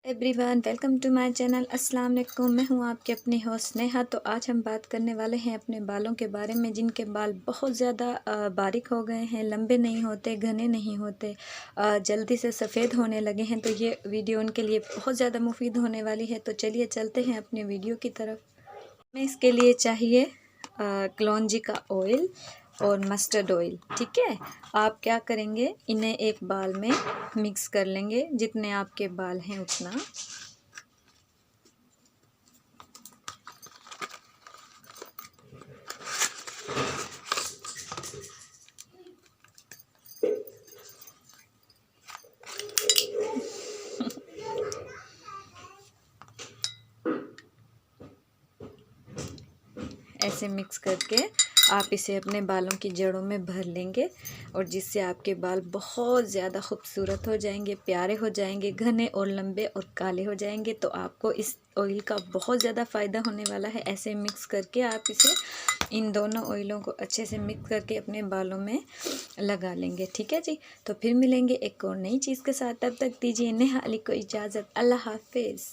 Everyone welcome to my channel. अस्सलाम वालेकुम। मैं हूं आपके अपनी होस्ट नेहा। तो आज हम बात करने वाले हैं अपने बालों के बारे में, जिनके बाल बहुत ज़्यादा बारीक हो गए हैं, लंबे नहीं होते, घने नहीं होते, जल्दी से सफ़ेद होने लगे हैं। तो ये वीडियो उनके लिए बहुत ज़्यादा मुफीद होने वाली है। तो चलिए चलते हैं अपनी वीडियो की तरफ। हमें इसके लिए चाहिए कलौंजी का ऑयल और मस्टर्ड ऑयल। ठीक है, आप क्या करेंगे, इन्हें एक बाल में मिक्स कर लेंगे, जितने आपके बाल हैं उतना। ऐसे मिक्स करके आप इसे अपने बालों की जड़ों में भर लेंगे, और जिससे आपके बाल बहुत ज़्यादा खूबसूरत हो जाएंगे, प्यारे हो जाएंगे, घने और लंबे और काले हो जाएंगे। तो आपको इस ऑयल का बहुत ज़्यादा फ़ायदा होने वाला है। ऐसे मिक्स करके आप इसे, इन दोनों ऑयलों को अच्छे से मिक्स करके अपने बालों में लगा लेंगे। ठीक है जी। तो फिर मिलेंगे एक और नई चीज़ के साथ। तब तक दीजिए नेहा अली को इजाज़त। अल्लाह हाफिज़।